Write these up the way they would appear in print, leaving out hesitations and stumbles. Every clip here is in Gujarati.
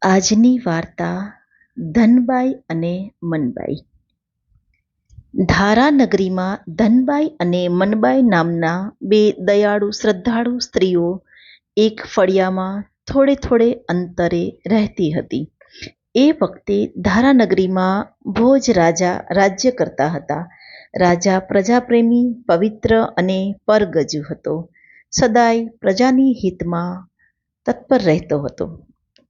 આજની વાર્તા ધનબાઈ અને મનબાઈ. ધારાનગરીમાં ધનબાઈ અને મનબાઈ નામના બે દયાળુ શ્રદ્ધાળુ સ્ત્રીઓ એક ફળિયામાં થોડે થોડે અંતરે રહેતી હતી. એ વખતે ધારાનગરીમાં ભોજ રાજા રાજ્ય કરતા હતા. રાજા પ્રજાપ્રેમી, પવિત્ર અને પરગજુ હતો. સદાય પ્રજાની હિતમાં તત્પર રહેતો હતો.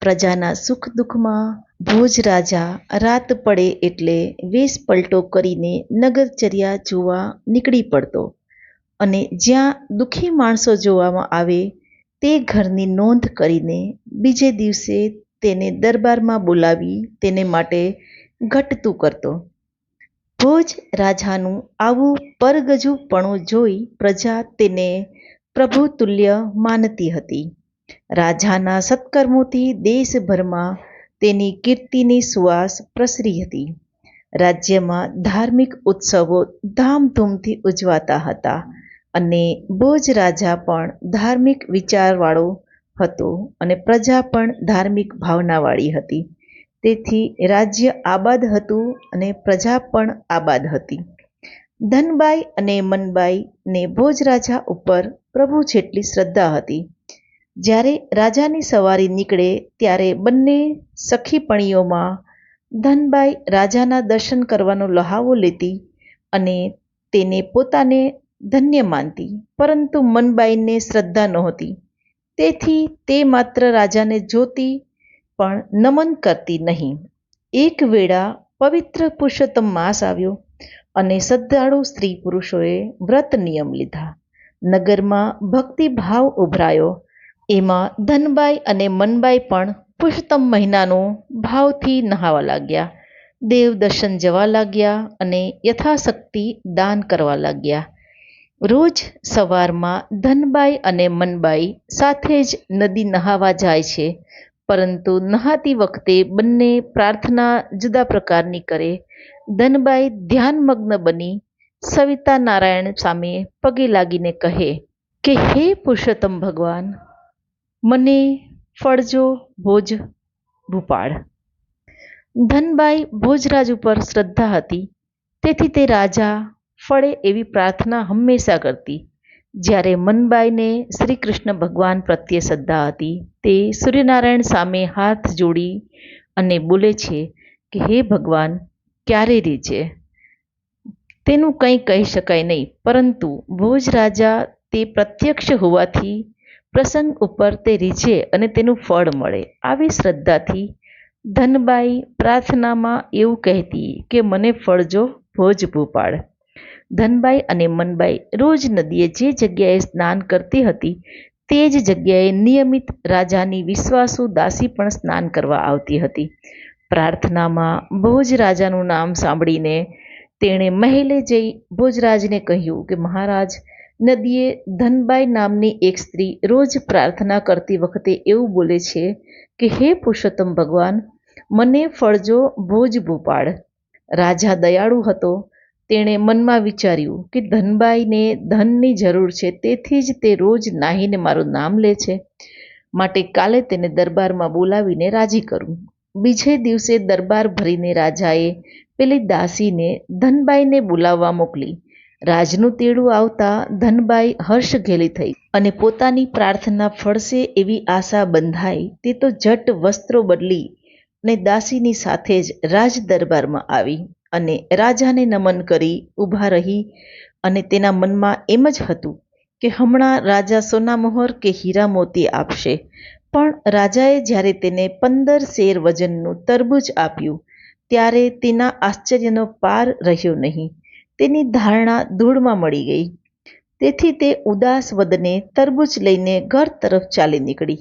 પ્રજાના સુખ દુઃખમાં ભોજ રાજા રાત પડે એટલે વેશ પલટો કરીને નગરચર્યા જોવા નીકળી પડતો અને જ્યાં દુઃખી માણસો જોવામાં આવે તે ઘરની નોંધ કરીને બીજે દિવસે તેને દરબારમાં બોલાવી તેને માટે ઘટતું કરતો. ભોજ રાજાનું આવું પરગજુપણું જોઈ પ્રજા તેને પ્રભુતુલ્ય માનતી હતી. રાજાના સત્કર્મોથી દેશભરમાં તેની કીર્તિની સુવાસ પ્રસરી હતી. રાજ્યમાં ધાર્મિક ઉત્સવો ધામધૂમથી ઉજવાતા હતા અને ભોજ રાજા પણ ધાર્મિક વિચારવાળો હતો અને પ્રજા પણ ધાર્મિક ભાવનાવાળી હતી. તેથી રાજ્ય આબાદ હતું અને પ્રજા પણ આબાદ હતી. ધનબાઈ અને મનબાઈ ને ભોજ રાજા ઉપર પ્રભુ જેટલી શ્રદ્ધા હતી. જ્યારે રાજાની સવારી નીકળે ત્યારે બંને સખીપણીઓમાં ધનબાઈ રાજાના દર્શન કરવાનો લહાવો લેતી અને તેને પોતાને ધન્ય માનતી, પરંતુ મનબાઈને શ્રદ્ધા નહોતી. તેથી તે માત્ર રાજાને જોતી પણ નમન કરતી નહીં. એક વેળા પવિત્ર પુરુષોત્તમ માસ આવ્યો અને શ્રદ્ધાળુ સ્ત્રી પુરુષોએ વ્રત નિયમ લીધા. નગરમાં ભક્તિભાવ ઉભરાયો. એમાં ધનબાઈ અને મનબાઈ પણ પુરુષોત્તમ મહિનાનો ભાવથી નહાવા લાગ્યા, દેવ દર્શન જવા લાગ્યા અને યથાશક્તિ દાન કરવા લાગ્યા. રોજ સવારમાં ધનબાઈ અને મનબાઈ સાથે જ નદી નહાવા જાય છે, પરંતુ નહાતી વખતે બંને પ્રાર્થના જુદા પ્રકારની કરે. ધનબાઈ ધ્યાનમગ્ન બની સવિતા નારાયણ સામે પગે લાગીને કહે કે હે પુરુષોત્તમ ભગવાન, મને ફળજો ભોજ ભૂપાળ. ધનબાઈ ભોજરાજ ઉપર શ્રદ્ધા હતી, તેથી તે રાજા ફળે એવી પ્રાર્થના હંમેશા કરતી. જ્યારે મનબાઈને શ્રી કૃષ્ણ ભગવાન પ્રત્યે શ્રદ્ધા હતી, તે સૂર્યનારાયણ સામે હાથ જોડી અને બોલે છે કે હે ભગવાન, ક્યારે રીઝે? તેનું કંઈ કહી શકાય નહીં, પરંતુ ભોજ રાજા તે પ્રત્યક્ષ હોવાથી પ્રસંગ ઉપર તે રીઝે અને તેનું ફળ મળે. આવી શ્રદ્ધાથી ધનબાઈ પ્રાર્થનામાં એવું કહેતી કે મને ફળજો ભોજ ભૂપાળ. ધનબાઈ અને મનબાઈ રોજ નદીએ જે જગ્યાએ સ્નાન કરતી હતી તે જ જગ્યાએ નિયમિત રાજાની વિશ્વાસુ દાસી પણ સ્નાન કરવા આવતી હતી. પ્રાર્થનામાં ભોજ રાજાનું નામ સાંભળીને તેણે મહેલે જઈ ભોજરાજને કહ્યું કે મહારાજ, નદીએ ધનબાઈ નામની એક સ્ત્રી રોજ પ્રાર્થના કરતી વખતે એવું બોલે છે કે હે પુરુષોત્તમ ભગવાન, મને ફળજો ભોજ ભૂપાળ. રાજા દયાળુ હતો. તેણે મનમાં વિચાર્યું કે ધનબાઈને ધનની જરૂર છે, તેથી જ તે રોજ નાહીને મારું નામ લે છે, માટે કાલે તેને દરબારમાં બોલાવીને રાજી કરું. બીજે દિવસે દરબાર ભરીને રાજાએ પેલી દાસીને ધનબાઈને બોલાવવા મોકલી. રાજનું તેડું આવતા ધનબાઈ હર્ષ ઘેલી થઈ અને પોતાની પ્રાર્થના ફળશે એવી આશા બંધાઈ. તે તો ઝટ વસ્ત્રો બદલી અને દાસીની સાથે જ રાજ દરબારમાં આવી અને રાજાને નમન કરી ઊભા રહી અને તેના મનમાં એમ જ હતું કે હમણાં રાજા સોનામોહર કે હીરા મોતી આપશે. પણ રાજાએ જ્યારે તેને 15 શેર વજનનું તરબૂચ આપ્યું ત્યારે તેના આશ્ચર્યનો પાર રહ્યો નહીં. તેની ધારણા ધૂળમાં મળી ગઈ. તેથી તે ઉદાસ વદને તરબૂચ લઈને ઘર તરફ ચાલી નીકળી.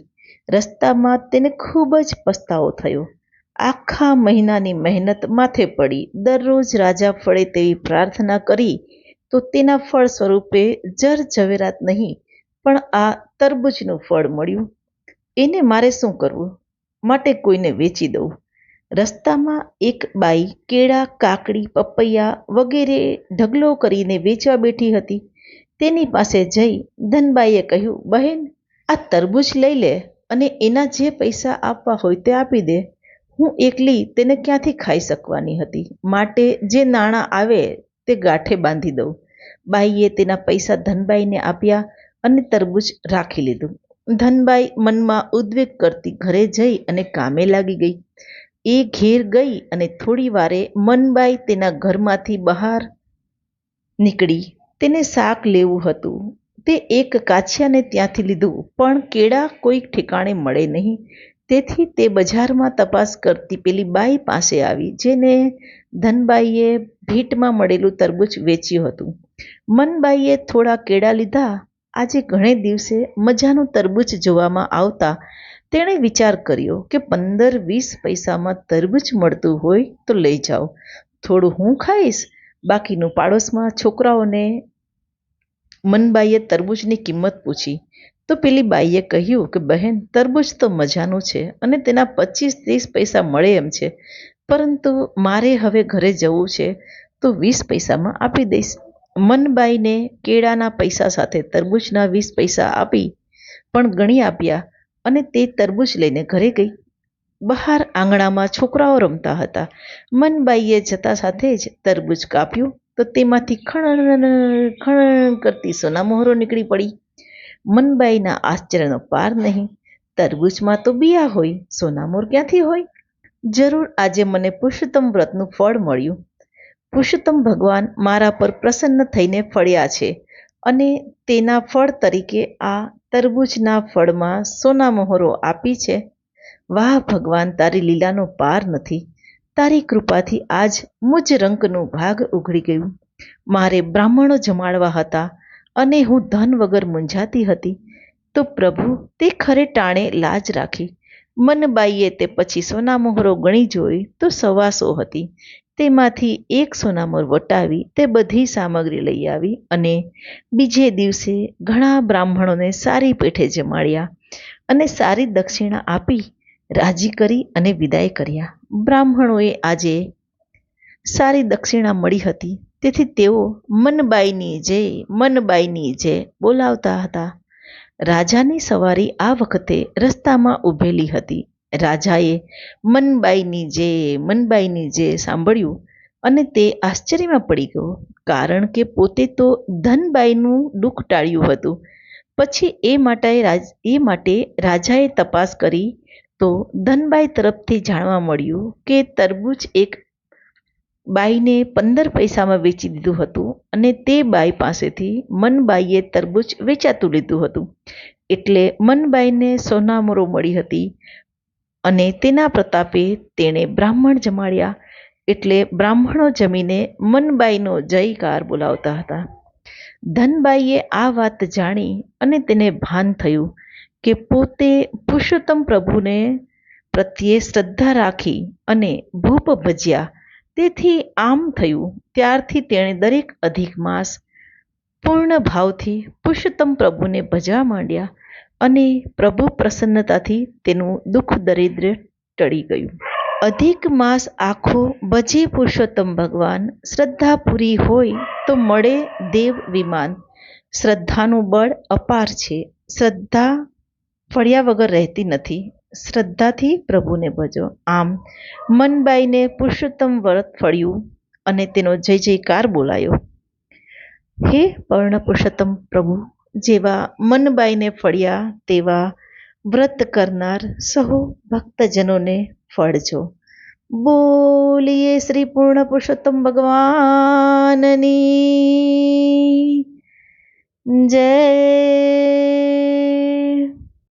રસ્તામાં તેને ખૂબ જ પસ્તાવો થયો. આખા મહિનાની મહેનત માથે પડી. દરરોજ રાજા ફળે તેવી પ્રાર્થના કરી તો તેના ફળ સ્વરૂપે જર ઝવેરાત નહીં, પણ આ તરબૂચનું ફળ મળ્યું. એને મારે શું કરવું? માટે કોઈને વેચી દઉં. રસ્તામાં એક બાઈ કેળા, કાકડી, પપૈયા વગેરે ઢગલો કરીને વેચવા બેઠી હતી. તેની પાસે જઈ ધનબાઈએ કહ્યું, બહેન, આ તરબૂચ લઈ લે અને એના જે પૈસા આપવા હોય તે આપી દે. હું એકલી તેને ક્યાંથી ખાઈ શકવાની હતી, માટે જે નાણાં આવે તે ગાંઠે બાંધી દઉં. બાઈએ તેના પૈસા ધનબાઈને આપ્યા અને તરબૂચ રાખી લીધું. ધનબાઈ મનમાં ઉદ્વેગ કરતી ઘરે જઈ અને કામે લાગી ગઈ. એ ઘેર ગઈ અને થોડી વારે મનબાઈ તેના ઘરમાંથી બહાર નીકળી. તેને શાક લેવું હતું. તે એક કાછિયાને ત્યાંથી લીધું, પણ કેળા કોઈ ઠેકાણે મળે નહીં. તેથી તે બજારમાં તપાસ કરતી પેલી બાઈ પાસે આવી, જેને ધનબાઈએ ભેટમાં મળેલું તરબૂચ વેચ્યું હતું. મનબાઈએ થોડા કેળા લીધા. આજે ઘણે દિવસે મજાનું તરબૂચ જોવામાં આવતા તેણે વિચાર કર્યો કે 15-20 પૈસામાં તરબૂચ મળતું હોય તો લઈ જાઓ. થોડું હું ખાઈશ, બાકીનું પાડોશમાં છોકરાઓને. મનબાઈએ તરબૂચની કિંમત પૂછી તો પેલી બાઈએ કહ્યું કે બહેન, તરબૂચ તો મજાનું છે અને તેના 25-30 પૈસા મળે એમ છે, પરંતુ મારે હવે ઘરે જવું છે તો 20 પૈસામાં આપી દઈશ. મનબાઈને કેળાના પૈસા સાથે તરબૂચના 20 પૈસા આપી પણ ગણી આપ્યા અને તે તરબૂચ લઈને ઘરે ગઈ. બહાર આંગણામાં છોકરાઓ રમતા હતા. મનબાઈએ જતા સાથે જ તરબૂચ કાપ્યું તો તેમાંથી ખણ ખણ કરતી સોનામહોરો નીકળી પડી. મનબાઈના આશ્ચર્યનો પાર નહીં. તરબૂચમાં તો બિયા હોય, સોનામોર ક્યાંથી હોય? જરૂર આજે મને પુરુષોત્તમ વ્રતનું ફળ મળ્યું. પુરુષોત્તમ ભગવાન મારા પર પ્રસન્ન થઈને ફળ્યા છે અને તેના ફળ તરીકે આ તરબૂચના ફળમાં સોનામહોરો આપી છે. વાહ ભગવાન, તારી લીલાનો પાર નથી. તારી કૃપાથી આજ મુજ રંકનું ભાગ ઉઘડી ગયું. મારે બ્રાહ્મણો જમાડવા હતા અને હું ધન વગર મૂંઝાતી હતી, તો પ્રભુ તે ખરે ટાણે લાજ રાખી. મનબાઈએ તે પછી સોનામહોરો ગણી જોઈ તો 125 હતી. તેમાંથી એક સોનામહોર વટાવી તે બધી સામગ્રી લઈ આવી અને બીજે દિવસે ઘણા બ્રાહ્મણોને સારી પેઠે જમાડ્યા અને સારી દક્ષિણા આપી રાજી કરી અને વિદાય કર્યા. બ્રાહ્મણોએ આજે સારી દક્ષિણા મળી હતી, તેથી તેઓ મનબાઈની જય, મનબાઈની જય બોલાવતા હતા. રાજાની સવારી આ વખતે રસ્તામાં ઊભેલી હતી. રાજાએ મનબાઈની જય, મનબાઈની જય સાંભળ્યું અને તે આશ્ચર્યમાં પડી ગયો, કારણ કે પોતે તો ધનબાઈનું દુઃખ ટાળ્યું હતું. પછી એ માટે રાજાએ તપાસ કરી તો ધનબાઈ તરફથી જાણવા મળ્યું કે તરબૂચ એક બાઈને 15 પૈસામાં વેચી દીધું હતું અને તે બાઈ પાસેથી મનબાઈએ તરબૂચ વેચાતું લીધું હતું. એટલે મનબાઈને સોનામહોરો મળી હતી અને તેના પ્રતાપે તેણે બ્રાહ્મણ જમાડ્યા. એટલે બ્રાહ્મણો જમીને મનબાઈનો જયકાર બોલાવતા હતા. ધનબાઈએ આ વાત જાણી અને તેને ભાન થયું કે પોતે પુરુષોત્તમ પ્રભુને પ્રત્યે શ્રદ્ધા રાખી અને ભૂપ ભજ્યા. તેથી આમ થયું. ત્યારથી તેણે દરેક અધિક માસ પૂર્ણ ભાવથી પુરુષોત્તમ પ્રભુને ભજવા માંડ્યા અને પ્રભુ પ્રસન્નતાથી તેનું દુઃખ દરિદ્ર ટળી ગયું. અધિક માસ આખો ભજે પુરુષોત્તમ ભગવાન. શ્રદ્ધા પૂરી હોય તો મળે દેવ વિમાન. શ્રદ્ધાનું બળ અપાર છે. શ્રદ્ધા ફળ્યા વગર રહેતી નથી. શ્રદ્ધાથી પ્રભુને ભજો. આમ મનબાઈને પુરુષોત્તમ વ્રત ફળ્યું અને તેનો જય જયકાર બોલાયો. હે પર્ણ પુરુષોત્તમ પ્રભુ, જેવા મનબાઈને ફળ્યા તેવા વ્રત કરનાર સહુ ભક્તજનોને ફળજો. બોલીએ શ્રી પૂર્ણ પુરુષોત્તમ ભગવાનની. જય